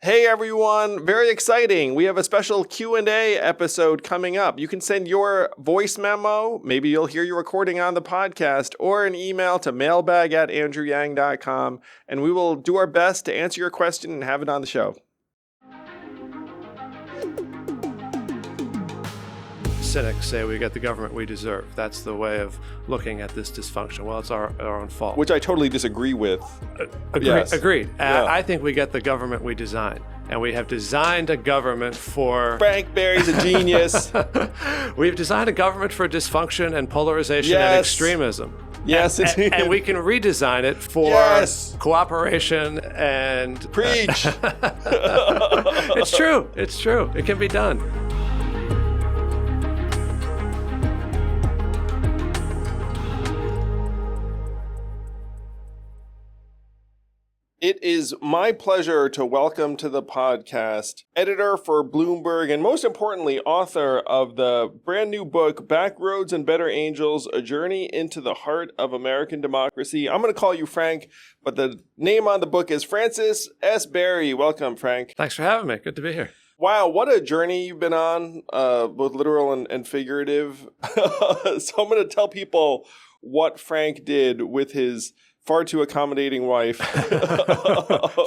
Hey everyone, very exciting. We have a special Q&A episode coming up. You can send your voice memo, maybe you'll hear your recording on the podcast, or an email to mailbag@andrewyang.com, and we will do our best to answer your question and have it on the show. Cynics say we get the government we deserve. That's the way of looking at this dysfunction. Well, it's our own fault. Which I totally disagree with. Agreed. Yeah. I think we get the government we design. And we have designed a government for... Frank Berry's a genius. We've designed a government for dysfunction and polarization and extremism. Yes, and we can redesign it for cooperation and... Preach! It's true. It can be done. It is my pleasure to welcome to the podcast editor for Bloomberg and most importantly, author of the brand new book, Backroads and Better Angels, A Journey into the Heart of American Democracy. I'm going to call you Frank, but the name on the book is Francis S. Berry. Welcome, Frank. Thanks for having me. Good to be here. Wow, what a journey you've been on, both literal and figurative. So I'm going to tell people what Frank did with his far too accommodating wife.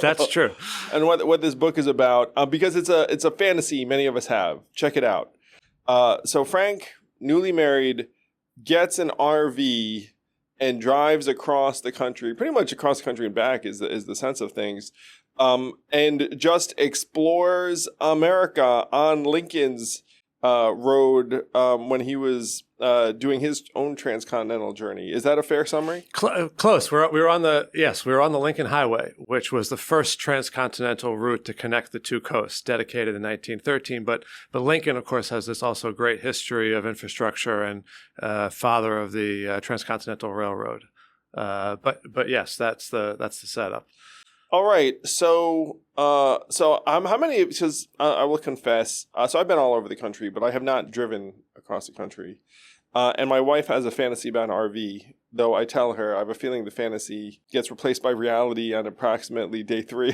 That's true. And what this book is about, because it's a fantasy many of us have. Check it out. So Frank, newly married, gets an RV and drives across the country, pretty much across the country and back is the sense of things, and just explores America on Lincoln's road when he was doing his own transcontinental journey. Is that a fair summary? Close. We were on the Lincoln Highway, which was the first transcontinental route to connect the two coasts, dedicated in 1913. But Lincoln, of course, has this also great history of infrastructure and father of the Transcontinental Railroad. But yes, that's the setup. All right. So how many? Because I will confess. So I've been all over the country, but I have not driven across the country. And my wife has a fantasy about an RV, though I tell her I have a feeling the fantasy gets replaced by reality on approximately day 3.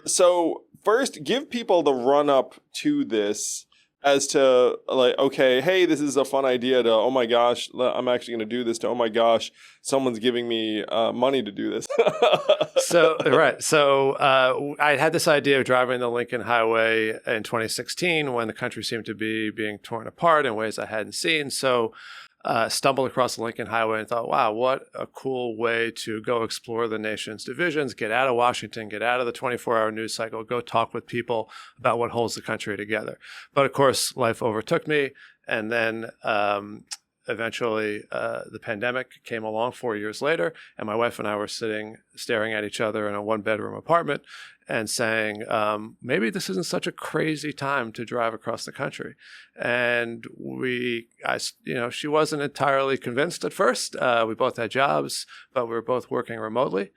So first, give people the run up to this as to like, okay, hey, this is a fun idea, to, oh my gosh, I'm actually going to do this, to, oh my gosh, someone's giving me money to do this. So I had this idea of driving the Lincoln Highway in 2016 when the country seemed to be being torn apart in ways I hadn't seen. So stumbled across the Lincoln Highway and thought, wow, what a cool way to go explore the nation's divisions, get out of Washington, get out of the 24-hour news cycle, go talk with people about what holds the country together. But of course, life overtook me. And then eventually the pandemic came along 4 years later, and my wife and I were staring at each other in a one-bedroom apartment and saying, maybe this isn't such a crazy time to drive across the country. And she wasn't entirely convinced at first. We both had jobs, but we were both working remotely.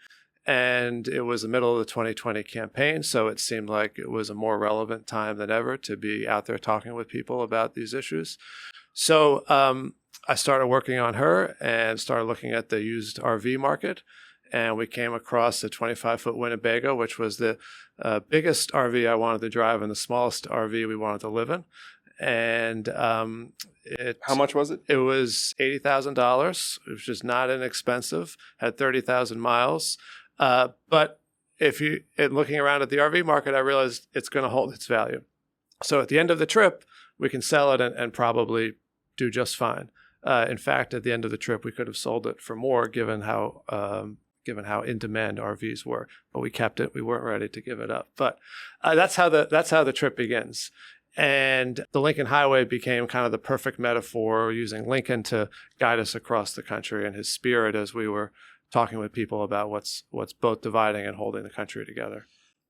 And it was the middle of the 2020 campaign, so it seemed like it was a more relevant time than ever to be out there talking with people about these issues. So I started working on her and started looking at the used RV market. And we came across a 25-foot Winnebago, which was the biggest RV I wanted to drive and the smallest RV we wanted to live in. And how much was it? It was $80,000, which is not inexpensive, had 30,000 miles. But looking around at the RV market, I realized it's going to hold its value. So at the end of the trip, we can sell it and probably do just fine. In fact, at the end of the trip, we could have sold it for more, given how in demand RVs were. But we kept it. We weren't ready to give it up. But that's how the trip begins. And the Lincoln Highway became kind of the perfect metaphor, using Lincoln to guide us across the country and his spirit as we were talking with people about what's both dividing and holding the country together.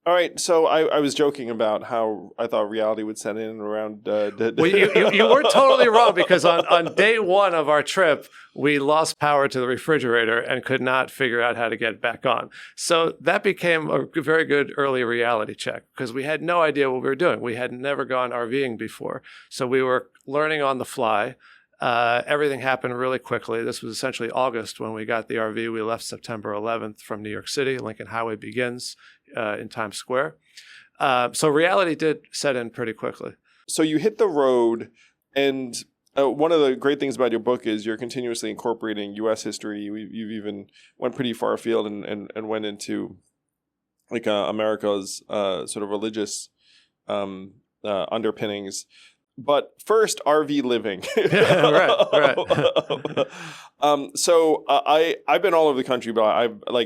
All right, so I was joking about how I thought reality would set in around... Well, you weren't totally wrong, because on day one of our trip, we lost power to the refrigerator and could not figure out how to get it back on. So that became a very good early reality check, because we had no idea what we were doing. We had never gone RVing before. So we were learning on the fly. Everything happened really quickly. This was essentially August when we got the RV. We left September 11th from New York City. Lincoln Highway begins in Times Square. So reality did set in pretty quickly. So you hit the road, and one of the great things about your book is you're continuously incorporating U.S. history. You've even went pretty far afield and went into like America's sort of religious underpinnings. But first, RV living. Right. So I've been all over the country, but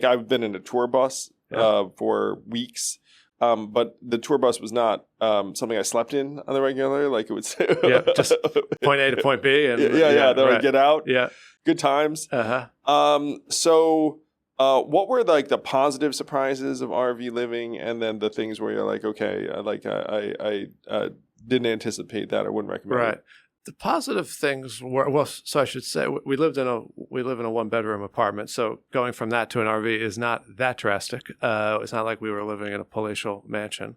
I've been in a tour bus for weeks. But the tour bus was not something I slept in on the regular. Like it would say, just point A to point B, and then I'd get out. Yeah, good times. So what were like the positive surprises of RV living, and then the things where you're like, okay, I didn't anticipate that, I wouldn't recommend right. it. The positive things were, so I should say, we live in a 1-bedroom apartment. So going from that to an RV is not that drastic. It's not like we were living in a palatial mansion.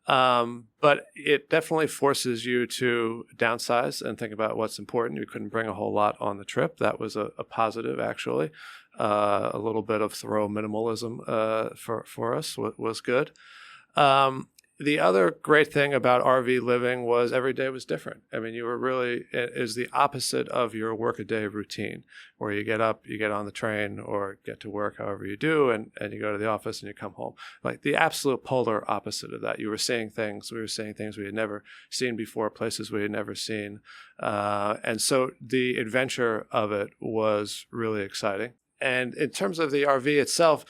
But it definitely forces you to downsize and think about what's important. You couldn't bring a whole lot on the trip. That was a positive, actually. A little bit of thorough minimalism for us was good. The other great thing about RV living was every day was different. I mean, it is the opposite of your workaday routine, where you get up, you get on the train or get to work, however you do, and you go to the office and you come home. Like the absolute polar opposite of that. We were seeing things we had never seen before, places we had never seen. And so the adventure of it was really exciting. And in terms of the RV itself,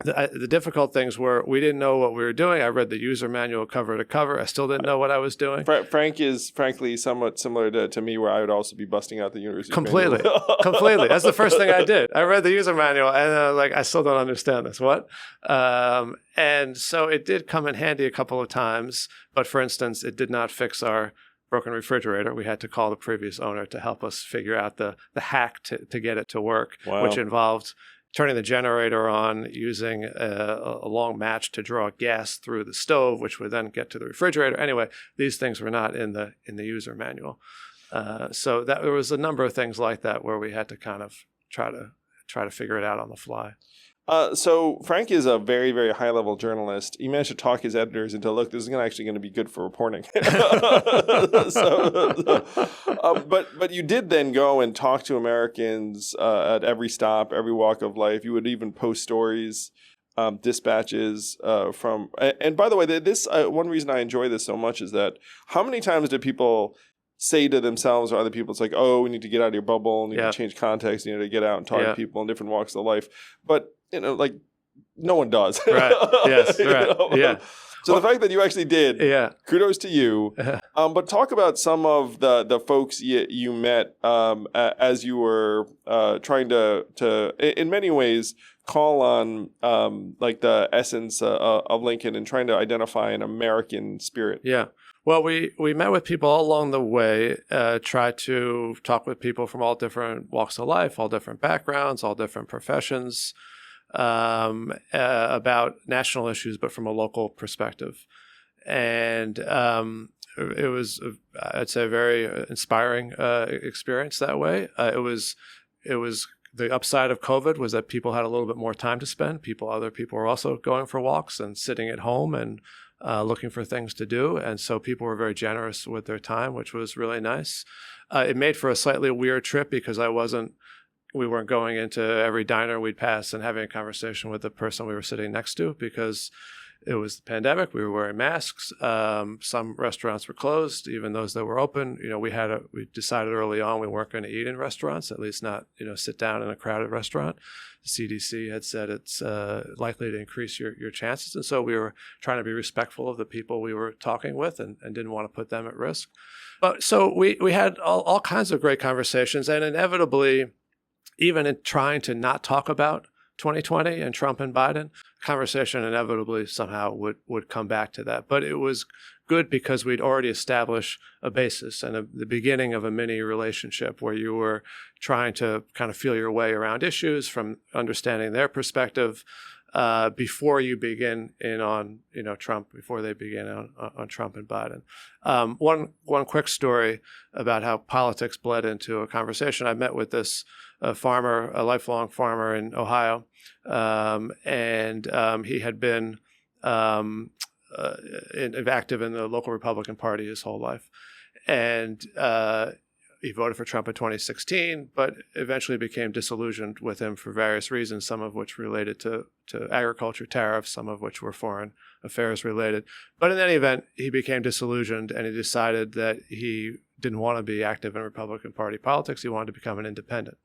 the difficult things were we didn't know what we were doing. I read the user manual cover to cover. I still didn't know what I was doing. Frank is frankly somewhat similar to me, where I would also be busting out the user Completely. manual. That's the first thing I did. I read the user manual and I still don't understand this. What? And so it did come in handy a couple of times. But for instance, it did not fix our broken refrigerator. We had to call the previous owner to help us figure out the hack to get it to work, which involved turning the generator on, using a long match to draw gas through the stove, which would then get to the refrigerator. Anyway, these things were not in the user manual. So there was a number of things like that where we had to kind of try to figure it out on the fly. So Frank is a very, very high-level journalist. He managed to talk his editors into, look, this is actually going to be good for reporting. But you did then go and talk to Americans at every stop, every walk of life. You would even post stories, dispatches from. And by the way, this one reason I enjoy this so much is that how many times do people say to themselves or other people, it's like, oh, we need to get out of your bubble, need to change context, you need to get out and talk to people in different walks of life. But like no one does. Right. Yes. Right. Yeah. So the fact that you actually did, kudos to you. But talk about some of the folks you met as you were trying to, in many ways, call on like the essence of Lincoln and trying to identify an American spirit. Yeah. Well, we met with people all along the way, tried to talk with people from all different walks of life, all different backgrounds, all different professions, about national issues, but from a local perspective. And it was, I'd say, a very inspiring experience that way. It was the upside of COVID was that people had a little bit more time to spend. Other people were also going for walks and sitting at home and looking for things to do. And so people were very generous with their time, which was really nice. It made for a slightly weird trip because we weren't going into every diner we'd pass and having a conversation with the person we were sitting next to because it was the pandemic. We were wearing masks. Some restaurants were closed, even those that were open. We decided early on we weren't going to eat in restaurants, at least not, sit down in a crowded restaurant. The CDC had said it's likely to increase your chances. And so we were trying to be respectful of the people we were talking with and didn't want to put them at risk. But so we had all kinds of great conversations, and inevitably, even in trying to not talk about 2020 and Trump and Biden, conversation inevitably somehow would come back to that. But it was good because we'd already established a basis and the beginning of a mini relationship where you were trying to kind of feel your way around issues from understanding their perspective. before you begin in on Trump, before they begin on Trump and Biden. One quick story about how politics bled into a conversation. I met with this farmer, a lifelong farmer in Ohio, and he had been active in the local Republican Party his whole life, and he voted for Trump in 2016, but eventually became disillusioned with him for various reasons, some of which related to agriculture tariffs, some of which were foreign affairs related. But in any event, he became disillusioned, and he decided that he didn't want to be active in Republican Party politics. He wanted to become an independent.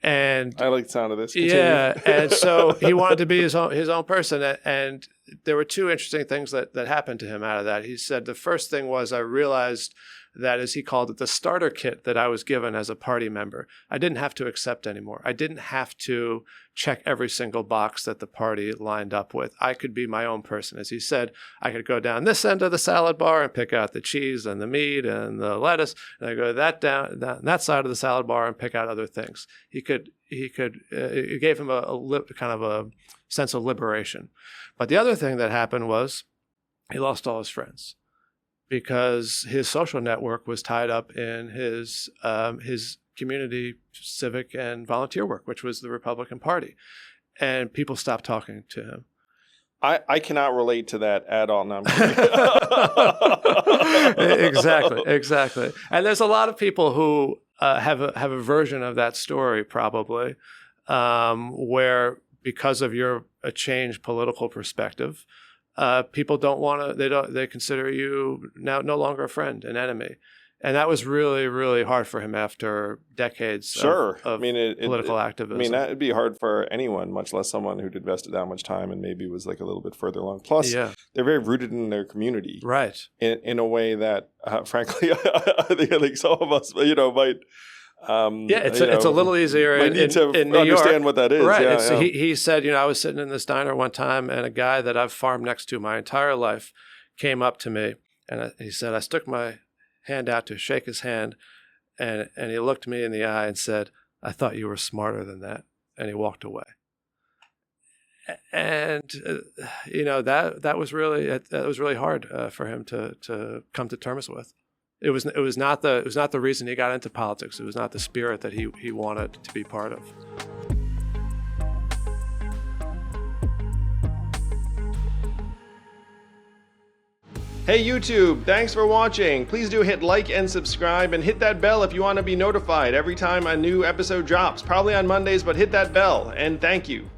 And I like the sound of this. Continue. Yeah, and so he wanted to be his own person. And there were two interesting things that happened to him out of that. He said the first thing was, I realized that, as he called it, the starter kit that I was given as a party member, I didn't have to accept anymore. I didn't have to check every single box that the party lined up with. I could be my own person. As he said, I could go down this end of the salad bar and pick out the cheese and the meat and the lettuce, and I go that side of the salad bar and pick out other things. It gave him kind of a sense of liberation. But the other thing that happened was he lost all his friends, because his social network was tied up in his community, civic, and volunteer work, which was the Republican Party. And people stopped talking to him. I cannot relate to that at all. No, I'm kidding. Exactly. And there's a lot of people who have a version of that story, probably, where because of a changed political perspective, people don't want to. They consider you now no longer a friend, an enemy, and that was really, really hard for him after decades of political activism. I mean, that would be hard for anyone, much less someone who'd invested that much time and maybe was like a little bit further along. Plus, they're very rooted in their community, right? In a way that, frankly, I think like some of us, might. It's a little easier in New understand York. what that is. Right. Yeah, So he said, I was sitting in this diner one time, and a guy that I've farmed next to my entire life came up to me, and he said, I stuck my hand out to shake his hand, and he looked me in the eye and said, I thought you were smarter than that, and he walked away. And that was really hard for him to come to terms with. It was not the reason he got into politics. It was not the spirit that he wanted to be part of. Hey YouTube, thanks for watching. Please do hit like and subscribe, and hit that bell if you want to be notified every time a new episode drops. Probably on Mondays, but hit that bell, and thank you.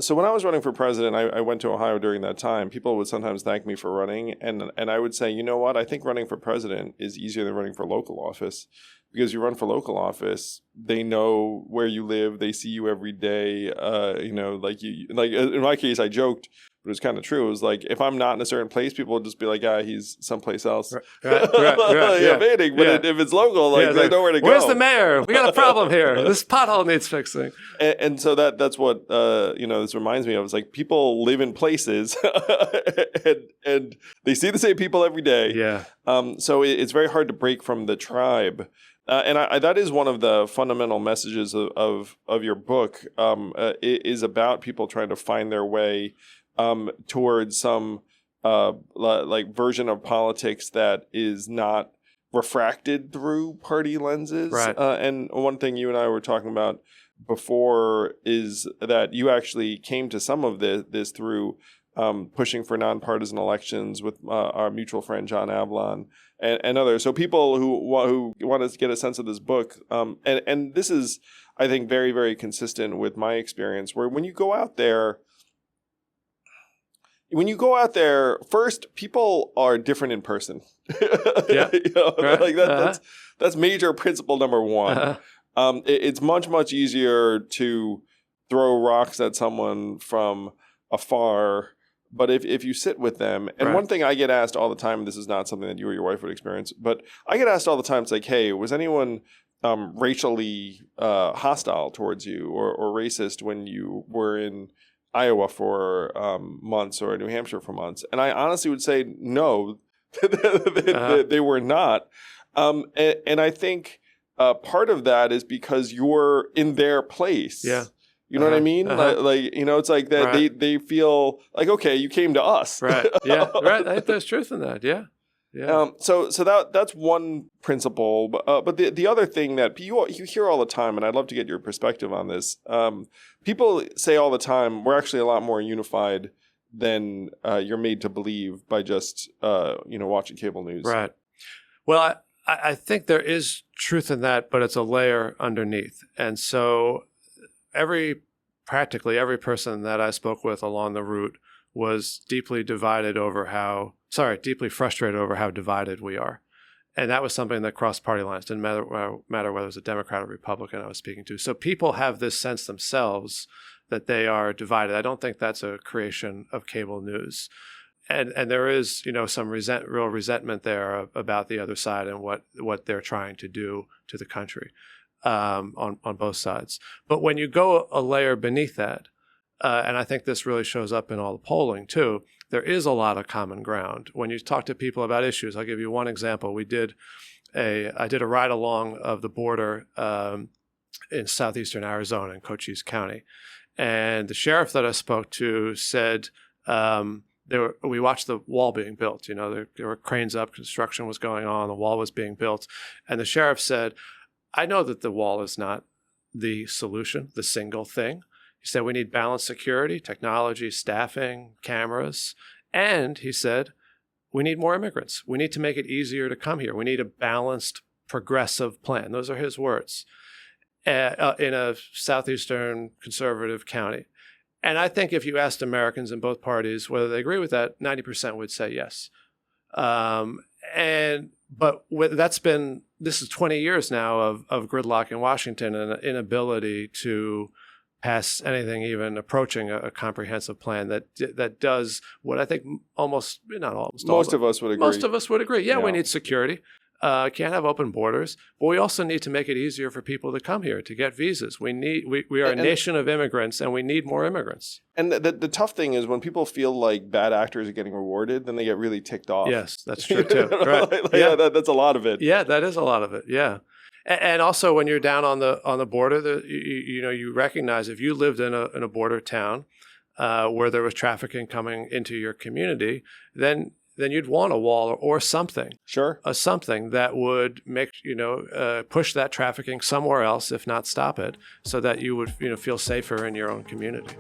So when I was running for president, I went to Ohio during that time. People would sometimes thank me for running, and I would say, you know what? I think running for president is easier than running for local office, because you run for local office, they know where you live, they see you every day. Like in my case, I joked, but it was kind of true. It was like, if I'm not in a certain place, people would just be like, yeah, he's someplace else. Right. Meeting. But if it's local, they know where to go. Where's the mayor? We got a problem here. This pothole needs fixing. And so that's what this reminds me of. It's like, people live in places and they see the same people every day. Yeah. So it's very hard to break from the tribe. And that is one of the fundamental messages of your book. It is about people trying to find their way towards some version of politics that is not refracted through party lenses. Right. And one thing you and I were talking about before is that you actually came to some of this through pushing for nonpartisan elections with our mutual friend John Avlon and others. So people who want to get a sense of this book, and this is, I think, very, very consistent with my experience, where when you go out there, first, people are different in person. Yeah. Right. That's major principle number one. It's much, much easier to throw rocks at someone from afar, but if you sit with them, and right. One thing I get asked all the time, this is not something that you or your wife would experience, but I get asked all the time, it's like, hey, was anyone racially hostile towards you or racist when you were in Iowa for months or New Hampshire for months? And I honestly would say no, they were not. And I think part of that is because you're in their place. Yeah. You know what I mean? Like, you know, it's like that they feel like, okay, you came to us. Right. Yeah. Right. I think there's truth in that. Yeah. Yeah. So that's one principle. But the other thing that you hear all the time, and I'd love to get your perspective on this. People say all the time, we're actually a lot more unified than you're made to believe by just watching cable news. Right. Well, I think there is truth in that, but it's a layer underneath. And so practically every person that I spoke with along the route was deeply frustrated over how divided we are. And that was something that crossed party lines. Didn't matter whether it was a Democrat or Republican I was speaking to. So people have this sense themselves that they are divided. I don't think that's a creation of cable news. And there is, some real resentment there about the other side and what they're trying to do to the country on both sides. But when you go a layer beneath that, and I think this really shows up in all the polling too, there is a lot of common ground. When you talk to people about issues, I'll give you one example. I did a ride along of the border in southeastern Arizona in Cochise County. And the sheriff that I spoke to said, we watched the wall being built. There were cranes up, construction was going on, the wall was being built. And the sheriff said, I know that the wall is not the solution, the single thing. He said, we need balanced security, technology, staffing, cameras. And he said, we need more immigrants. We need to make it easier to come here. We need a balanced, progressive plan. Those are his words in a southeastern conservative county. And I think if you asked Americans in both parties whether they agree with that, 90% would say yes. This is 20 years now of gridlock in Washington and an inability to pass anything even approaching a comprehensive plan that does what I think most of us would agree. Most of us would agree. Yeah. We need security. Can't have open borders, but we also need to make it easier for people to come here to get visas. We are a nation of immigrants, and we need more immigrants. And the tough thing is when people feel like bad actors are getting rewarded, then they get really ticked off. Yes, that's true too. Right? That's a lot of it. Yeah, that is a lot of it. Yeah. And also, when you're down on the border, you recognize if you lived in a border town where there was trafficking coming into your community, then you'd want a wall or something. Sure. Something that would make push that trafficking somewhere else, if not stop it, so that you would feel safer in your own community.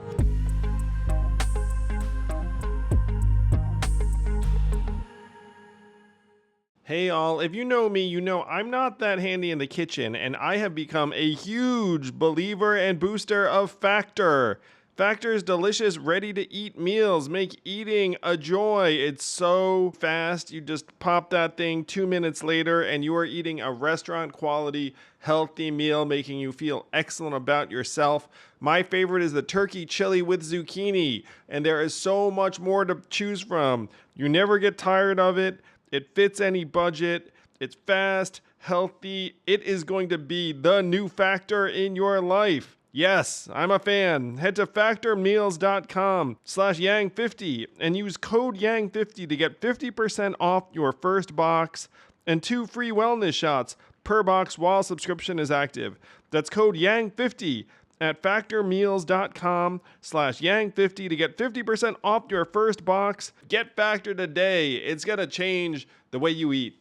Hey all, if you know me, you know I'm not that handy in the kitchen, and I have become a huge believer and booster of Factor. Factor's delicious, ready-to-eat meals make eating a joy. It's so fast. You just pop that thing 2 minutes later, and you are eating a restaurant-quality, healthy meal, making you feel excellent about yourself. My favorite is the turkey chili with zucchini, and there is so much more to choose from. You never get tired of it. It fits any budget. It's fast, healthy. It is going to be the new Factor in your life. Yes, I'm a fan. Head to factormeals.com/yang50 and use code yang50 to get 50% off your first box and 2 free wellness shots per box while subscription is active. That's code yang50 at factormeals.com/yang50 to get 50% off your first box. Get Factor today. It's going to change the way you eat.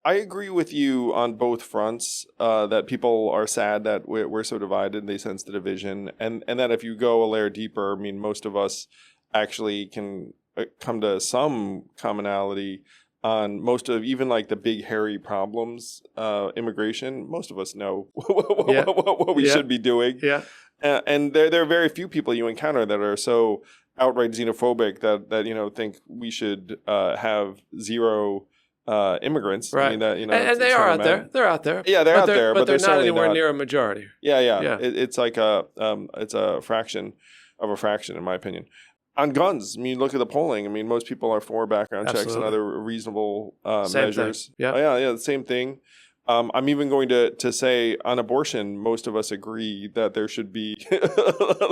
I agree with you on both fronts, that people are sad that we're so divided, they sense the division, and that if you go a layer deeper, I mean, most of us actually can come to some commonality on most of even like the big hairy problems, immigration. Most of us know what we should be doing. Yeah. And there are very few people you encounter that are so outright xenophobic that think we should have zero immigrants. Right. I mean, that, and they are out there. They're out there. Yeah, they're out there, but they're not anywhere not near a majority. Yeah. It's like it's a fraction of a fraction, in my opinion. On guns, I mean, look at the polling. I mean, most people are for background checks and other reasonable measures. Yeah. Yeah, the same thing. I'm even going to say on abortion, most of us agree that there should be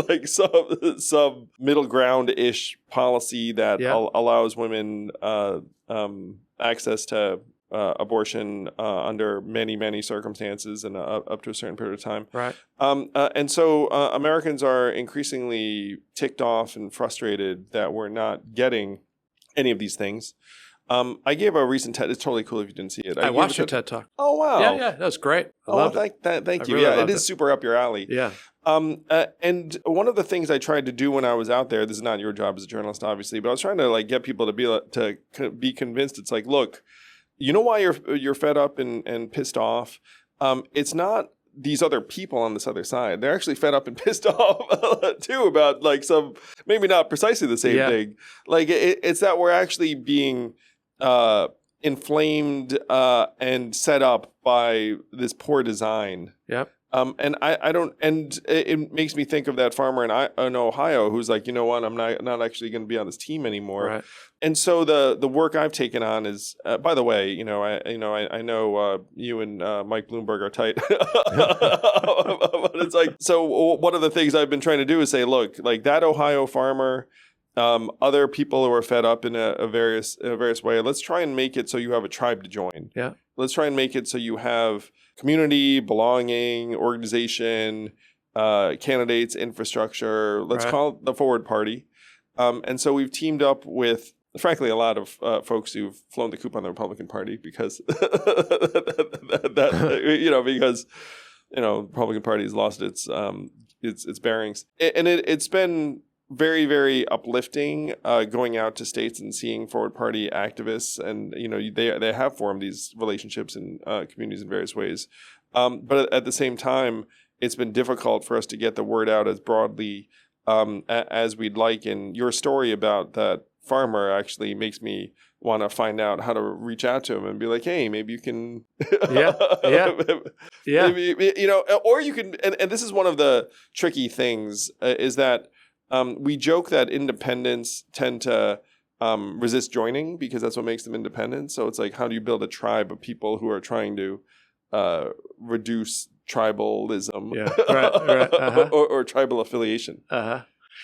like some middle ground-ish policy that allows women access to abortion under many circumstances and up to a certain period of time. Right. And so Americans are increasingly ticked off and frustrated that we're not getting any of these things. I gave a recent TED. It's totally cool if you didn't see it. I watched your TED Talk. Oh, wow. Yeah, that was great. I loved it. Thank you. Really It is super up your alley. Yeah. And one of the things I tried to do when I was out there, this is not your job as a journalist, obviously, but I was trying to like get people to be convinced. It's like, look, you know why you're fed up and pissed off? It's not these other people on this other side. They're actually fed up and pissed off too about like some, maybe not precisely the same thing. Like it's that we're actually being inflamed and set up by this poor design. Yep. And I don't, and it makes me think of that farmer in Ohio who's like, you know what, I'm not actually going to be on this team anymore. Right. And so the work I've taken on is, by the way, I know you and Mike Bloomberg are tight, but it's like, so one of the things I've been trying to do is say, look, like that Ohio farmer, other people who are fed up in a various way. Let's try and make it so you have a tribe to join. Yeah. Let's try and make it so you have community, belonging, organization, candidates, infrastructure. Let's call it the Forward Party. And so we've teamed up with, frankly, a lot of folks who've flown the coop on the Republican Party because because the Republican Party has lost its bearings, and it's been very, very uplifting going out to states and seeing Forward Party activists, and they have formed these relationships in communities in various ways. But at the same time, it's been difficult for us to get the word out as broadly as we'd like. And your story about that farmer actually makes me want to find out how to reach out to him and be like, hey, maybe you can, maybe, or you can. And this is one of the tricky things is that. We joke that independents tend to resist joining because that's what makes them independent. So it's like, how do you build a tribe of people who are trying to reduce tribalism or tribal affiliation?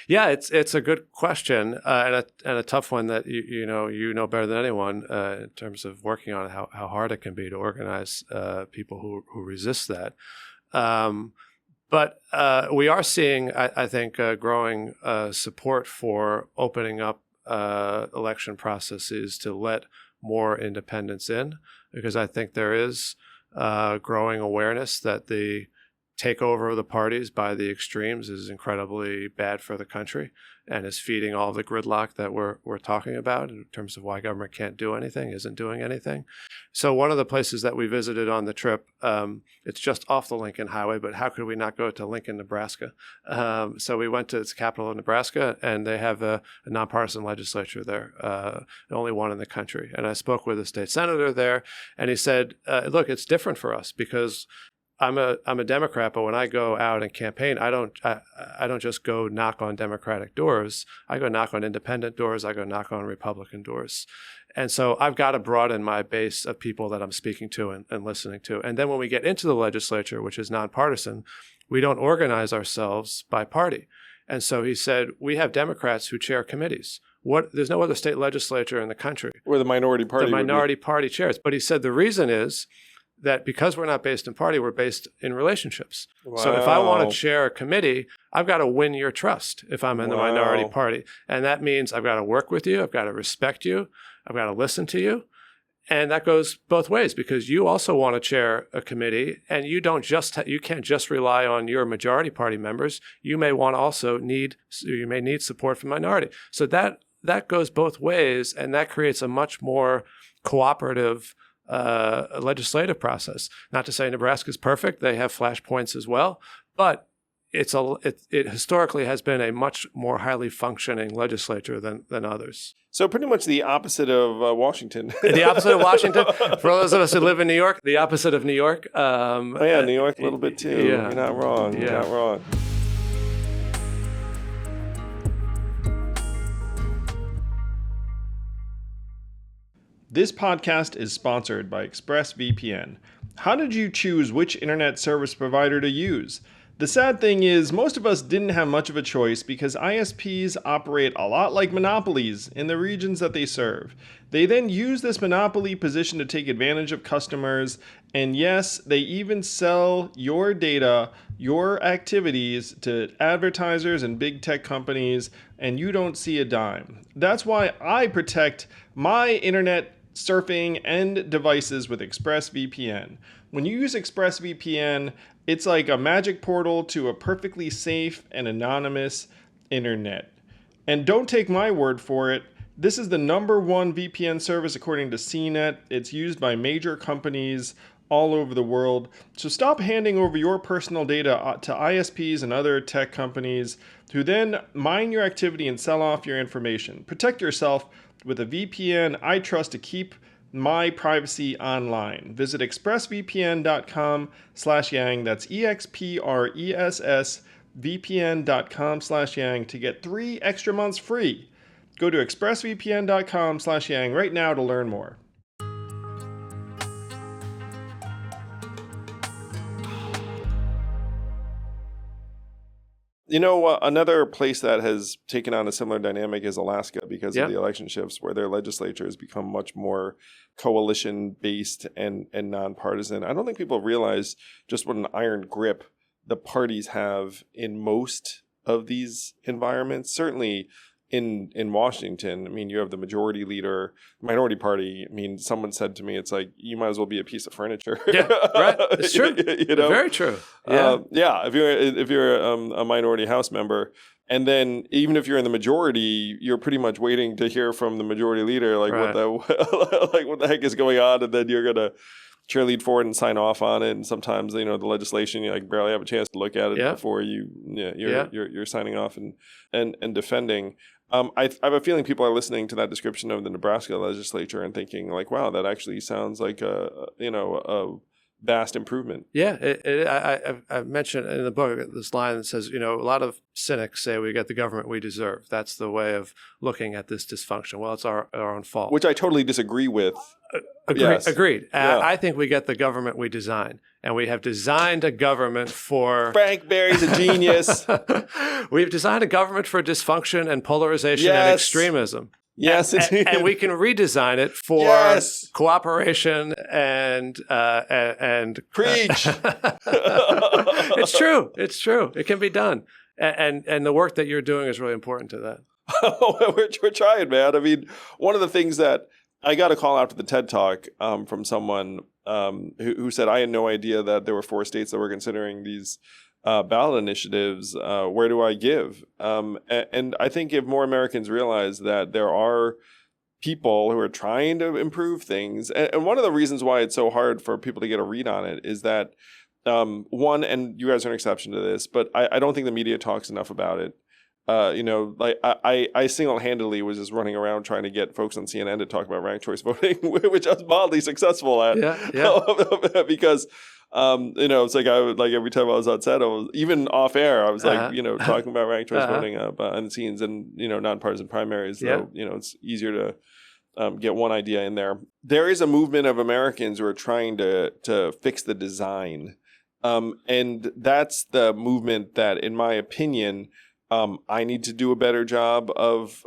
Yeah, it's a good question and a tough one that you know better than anyone in terms of working on it, how hard it can be to organize people who resist that. But we are seeing, I think, growing support for opening up election processes to let more independents in, because I think there is growing awareness that the takeover of the parties by the extremes is incredibly bad for the country and is feeding all the gridlock that we're talking about in terms of why government can't do anything, isn't doing anything. So one of the places that we visited on the trip, it's just off the Lincoln Highway, but how could we not go to Lincoln, Nebraska? So we went to its capital of Nebraska, and they have a nonpartisan legislature there, the only one in the country. And I spoke with a state senator there, and he said, look, it's different for us because I'm a Democrat, but when I go out and campaign, I don't just go knock on Democratic doors. I go knock on independent doors. I go knock on Republican doors. And so I've got to broaden my base of people that I'm speaking to and listening to. And then when we get into the legislature, which is nonpartisan, we don't organize ourselves by party. And so he said, we have Democrats who chair committees. There's no other state legislature in the country where the minority party chairs. But he said the reason is that because we're not based in party, we're based in relationships. Wow. So if I want to chair a committee, I've got to win your trust if I'm in the minority party. And that means I've got to work with you. I've got to respect you. I've got to listen to you. And that goes both ways because you also want to chair a committee and you can't just rely on your majority party members. You may need support from minority. So that goes both ways, and that creates a much more cooperative legislative process. Not to say Nebraska is perfect; they have flashpoints as well, but it historically has been a much more highly functioning legislature than others. So pretty much the opposite of Washington. The opposite of Washington. For those of us who live in New York, the opposite of New York. New York a little bit too. Yeah. You're not wrong. Yeah. You're not wrong. This podcast is sponsored by ExpressVPN. How did you choose which internet service provider to use? The sad thing is, most of us didn't have much of a choice because ISPs operate a lot like monopolies in the regions that they serve. They then use this monopoly position to take advantage of customers, and yes, they even sell your data, your activities to advertisers and big tech companies, and you don't see a dime. That's why I protect my internet surfing and devices with ExpressVPN. When you use ExpressVPN, it's like a magic portal to a perfectly safe and anonymous internet. And don't take my word for it. This is the #1 VPN service according to CNET. It's used by major companies all over the world. So stop handing over your personal data to ISPs and other tech companies who then mine your activity and sell off your information. Protect yourself with a VPN I trust to keep my privacy online. Visit expressvpn.com/yang. That's expressvpn.com/yang to get 3 extra months free. Go to expressvpn.com/yang right now to learn more. You know, another place that has taken on a similar dynamic is Alaska because of the election shifts, where their legislature has become much more coalition-based and nonpartisan. I don't think people realize just what an iron grip the parties have in most of these environments. Certainly in Washington, I mean, you have the majority leader, minority party. I mean, someone said to me, it's like, you might as well be a piece of furniture. Yeah, right. It's true. You know? Very true. Yeah. If you're a minority House member, and then even if you're in the majority, you're pretty much waiting to hear from the majority leader, like what the heck is going on, and then you're gonna cheerlead forward and sign off on it. And sometimes, you know, the legislation, you like barely have a chance to look at it before you're signing off and defending. I have a feeling people are listening to that description of the Nebraska legislature and thinking like, wow, that actually sounds like a vast improvement. Yeah, I mentioned in the book this line that says, you know, a lot of cynics say we get the government we deserve. That's the way of looking at this dysfunction. Well, it's our own fault. Which I totally disagree with. Agreed. I think we get the government we design. And we have designed a government for... Frank Berry's a genius. We've designed a government for dysfunction and polarization and extremism. Yes, and we can redesign it for cooperation and preach. It's true. It's true. It can be done, and the work that you're doing is really important to that. We're trying, man. I mean, one of the things that I got a call after the TED Talk from someone who said, I had no idea that there were 4 states that were considering these ballot initiatives. Where do I give? And I think if more Americans realize that there are people who are trying to improve things, and one of the reasons why it's so hard for people to get a read on it is that, one, and you guys are an exception to this, but I don't think the media talks enough about it. Like I single-handedly was just running around trying to get folks on CNN to talk about ranked choice voting, which I was mildly successful at. Because, it's like I would, like every time I was on set, even off air, I was like, talking about ranked choice voting behind the scenes and, nonpartisan primaries. So, it's easier to get one idea in there. There is a movement of Americans who are trying to fix the design. And that's the movement that, in my opinion, I need to do a better job of,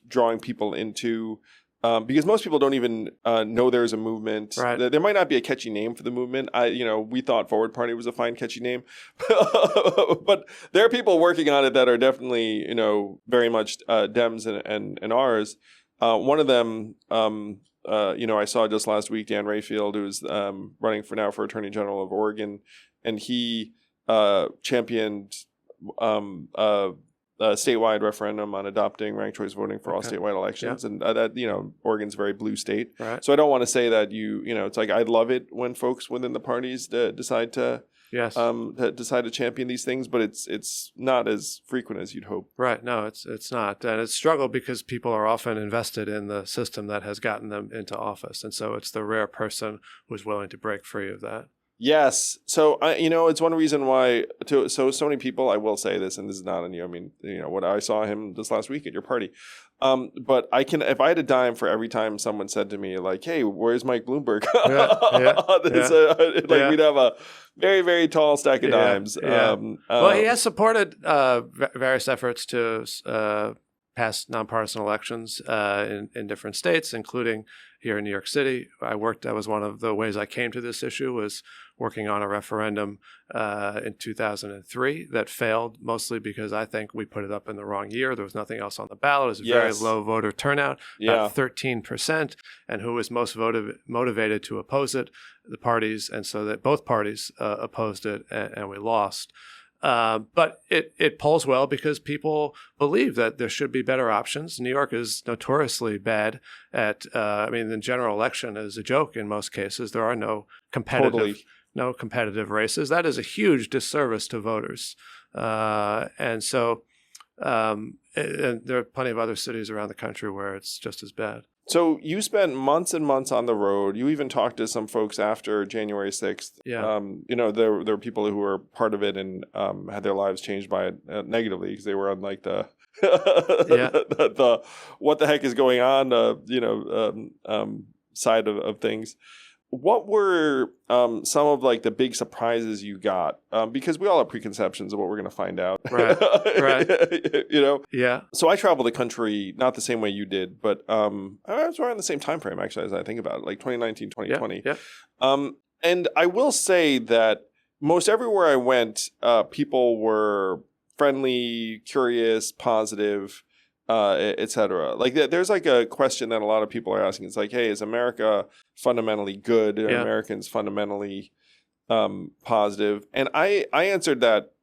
drawing people into, because most people don't even know there's a movement. Right. There might not be a catchy name for the movement. We thought Forward Party was a fine, catchy name, but there are people working on it that are definitely, very much Dems and ours. One of them, I saw just last week, Dan Rayfield, who's running for Attorney General of Oregon, and he championed a statewide referendum on adopting ranked choice voting for all statewide elections. And that, Oregon's a very blue state. Right. So I don't want to say that it's like, I love it when folks within the parties decide to champion these things, but it's not as frequent as you'd hope. Right. No, it's not. And it's struggled because people are often invested in the system that has gotten them into office. And so it's the rare person who's willing to break free of that. Yes. So, it's one reason why so many people, I will say this, and this is not on you. I mean, what I saw him this last week at your party. But if I had a dime for every time someone said to me like, "Hey, where's Mike Bloomberg?" We'd have a very, very tall stack of dimes. Yeah. Well, he has supported various efforts to pass nonpartisan elections in different states, including here in New York City. That was one of the ways I came to this issue, was working on a referendum in 2003 that failed, mostly because I think we put it up in the wrong year. There was nothing else on the ballot. It was a very low voter turnout, about 13%. And who was most motivated to oppose it? The parties. And so that both parties opposed it, and we lost. But it polls well because people believe that there should be better options. New York is notoriously bad at, the general election is a joke in most cases. There are no competitive races. That is a huge disservice to voters. And there are plenty of other cities around the country where it's just as bad. So you spent months and months on the road. You even talked to some folks after January 6th. Yeah. There were people who were part of it and had their lives changed by it negatively because they were on like the the what the heck is going on side of things. What were some of like the big surprises you got? Because we all have preconceptions of what we're going to find out. Right. Yeah. So I traveled the country not the same way you did, but I was around the same time frame actually as I think about it, like 2019, 2020. Yeah. And I will say that most everywhere I went, people were friendly, curious, positive. Etc. Like there's like a question that a lot of people are asking. It's like, hey, is America fundamentally good? Are Americans fundamentally positive? And I answered that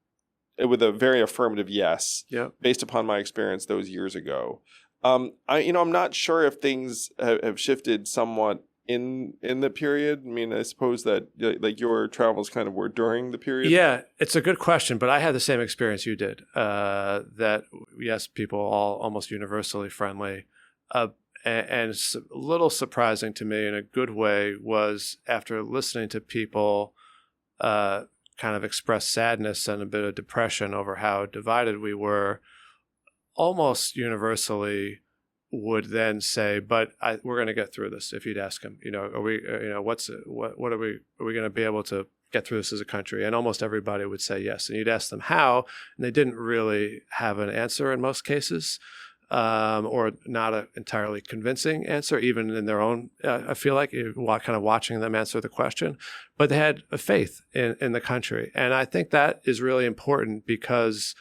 with a very affirmative yes, based upon my experience those years ago. I'm not sure if things have shifted somewhat in the period. I mean, I suppose that like your travels kind of were during the period. Yeah, it's a good question, but I had the same experience you did. That yes, people all almost universally friendly, and it's a little surprising to me in a good way was after listening to people kind of express sadness and a bit of depression over how divided we were, almost universally would then say, but we're going to get through this. If you'd ask him, are we, what are we going to be able to get through this as a country? And almost everybody would say yes. And you'd ask them how, and they didn't really have an answer in most cases, or not an entirely convincing answer, even in their own, I feel like, kind of watching them answer the question. But they had a faith in the country. And I think that is really important because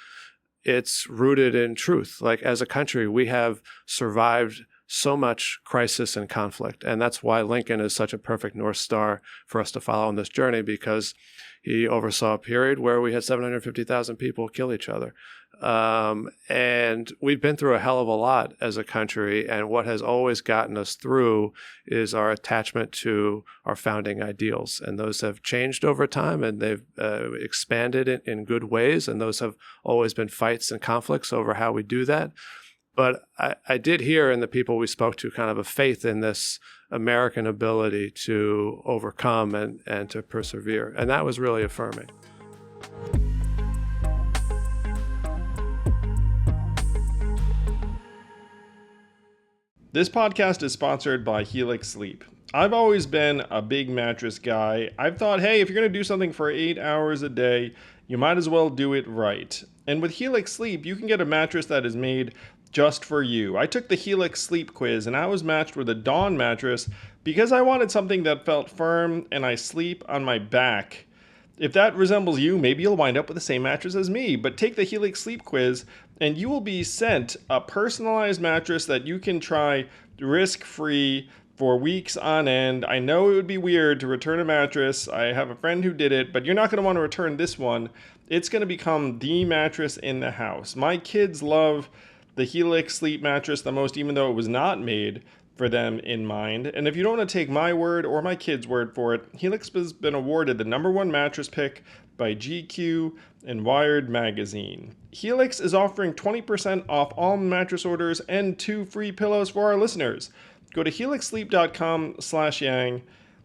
it's rooted in truth. Like as a country, we have survived so much crisis and conflict. And that's why Lincoln is such a perfect North Star for us to follow on this journey, because he oversaw a period where we had 750,000 people kill each other. And we've been through a hell of a lot as a country. And what has always gotten us through is our attachment to our founding ideals. And those have changed over time, and they've expanded in good ways. And those have always been fights and conflicts over how we do that. But I did hear in the people we spoke to kind of a faith in this American ability to overcome and to persevere. And that was really affirming. This podcast is sponsored by Helix Sleep. I've always been a big mattress guy. I've thought, hey, if you're going to do something for 8 hours a day, you might as well do it right. And with Helix Sleep, you can get a mattress that is made just for you. I took the Helix Sleep quiz and I was matched with a Dawn mattress because I wanted something that felt firm and I sleep on my back. If that resembles you, maybe you'll wind up with the same mattress as me, but take the Helix Sleep quiz and you will be sent a personalized mattress that you can try risk-free for weeks on end. I know it would be weird to return a mattress. I have a friend who did it, but you're not going to want to return this one. It's going to become the mattress in the house. My kids love the Helix Sleep mattress the most, even though it was not made for them in mind. And if you don't want to take my word or my kids' word for it, Helix has been awarded the #1 mattress pick by GQ and Wired magazine. Helix is offering 20% off all mattress orders and 2 free pillows for our listeners. Go to helixsleep.com/yang.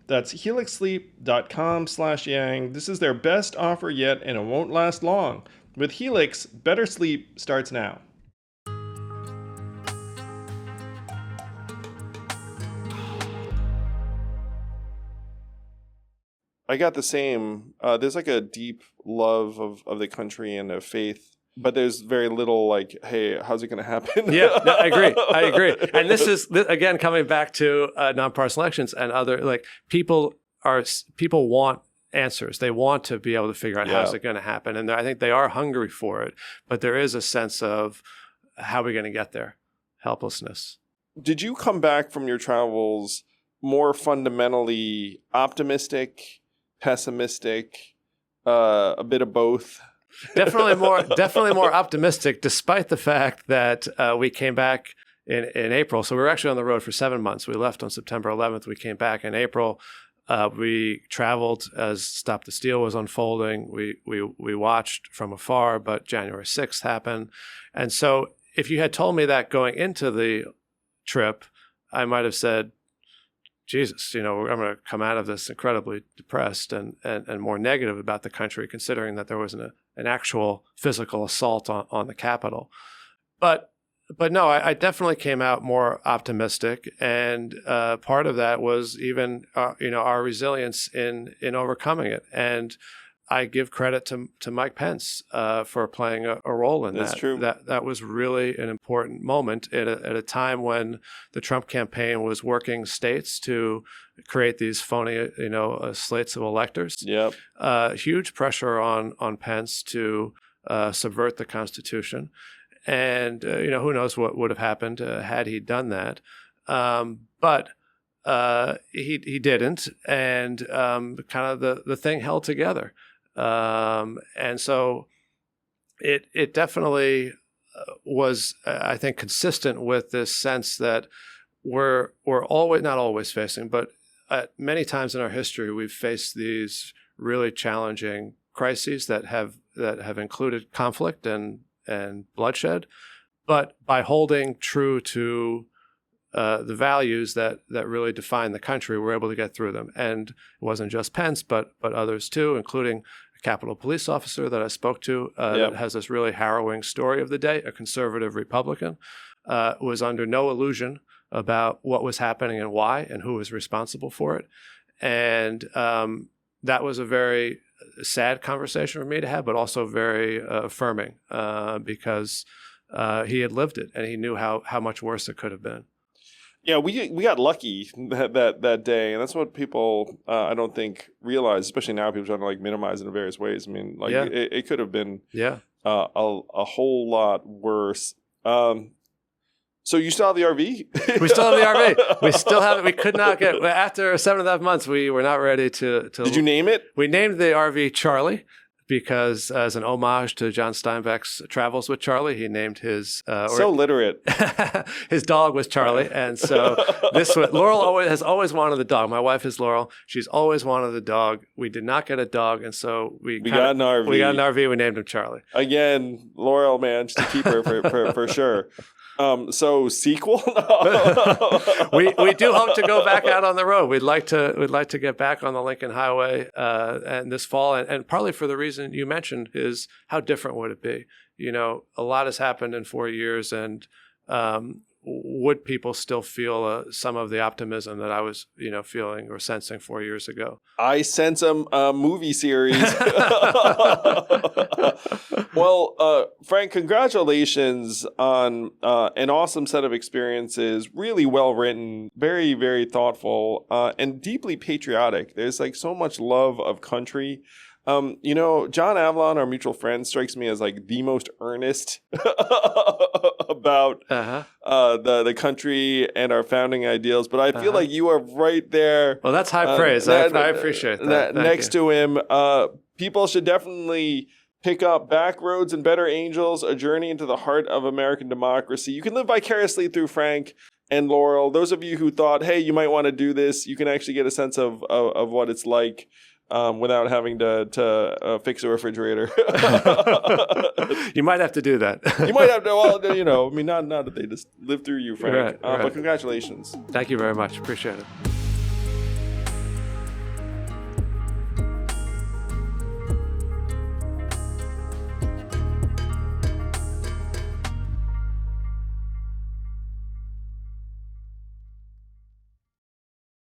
That's helixsleep.com/yang. This is their best offer yet, and it won't last long. With Helix, better sleep starts now. I got the same. There's like a deep love of the country and of faith, but there's very little like, hey, how's it going to happen? Yeah, no, I agree. And this is, again, coming back to nonpartisan elections and other, like, people want answers. They want to be able to figure out how's it going to happen. And I think they are hungry for it, but there is a sense of how are we going to get there? Helplessness. Did you come back from your travels more fundamentally optimistic, pessimistic, a bit of both? Definitely more optimistic, despite the fact that we came back in April. So we were actually on the road for 7 months. We left on September 11th. We came back in April. We traveled as Stop the Steal was unfolding. We watched from afar, but January 6th happened. And so if you had told me that going into the trip, I might have said, Jesus, I'm going to come out of this incredibly depressed and more negative about the country, considering that there was an actual physical assault on the Capitol. But no, I definitely came out more optimistic, and part of that was even our resilience in overcoming it. And I give credit to Mike Pence for playing a role in that. That's true. That was really an important moment at a time when the Trump campaign was working states to create these phony, slates of electors. Yep. Huge pressure on Pence to subvert the Constitution, and who knows what would have happened had he done that. But he didn't, and kind of the thing held together. And so it definitely was, I think, consistent with this sense that we're always, not always facing, but many times in our history, we've faced these really challenging crises that have included conflict and bloodshed. But by holding true to the values that really define the country, we're able to get through them. And it wasn't just Pence, but others too, including a Capitol Police officer that I spoke to that has this really harrowing story of the day, a conservative Republican, was under no illusion about what was happening and why and who was responsible for it. And that was a very sad conversation for me to have, but also very affirming because he had lived it and he knew how much worse it could have been. Yeah, we got lucky that day, and that's what people I don't think realize, especially now. People trying to like minimize it in various ways. I mean, like it could have been a whole lot worse. So you still have the RV? We still have the RV. We still have it. We could not get after 7.5 months. We were not ready to. Did you name it? We named the RV Charlie. Because as an homage to John Steinbeck's Travels with Charlie, he named his so literate. His dog was Charlie, and so Laurel has always wanted the dog. My wife is Laurel; she's always wanted the dog. We did not get a dog, and so we got an RV. We got an RV. We named him Charlie. Again, Laurel, man, just a keeper for sure. So sequel? we do hope to go back out on the road. We'd like to get back on the Lincoln Highway and this fall, and partly for the reason you mentioned is how different would it be? A lot has happened in 4 years, and would people still feel some of the optimism that I was, feeling or sensing 4 years ago? I sense a movie series. Well, Frank, congratulations on an awesome set of experiences. Really well written, very, very thoughtful, and deeply patriotic. There's like so much love of country. John Avalon, our mutual friend, strikes me as like the most earnest about the country and our founding ideals. But I feel like you are right there. Well, that's high praise. I appreciate that. Next to him, people should definitely pick up Back Roads and Better Angels, A Journey into the Heart of American Democracy. You can live vicariously through Frank and Laurel. Those of you who thought, hey, you might want to do this, you can actually get a sense of what it's like. Without having to fix a refrigerator. You might have to do that. You might have to, not that they just live through you, Frank. Right. But congratulations. Thank you very much. Appreciate it.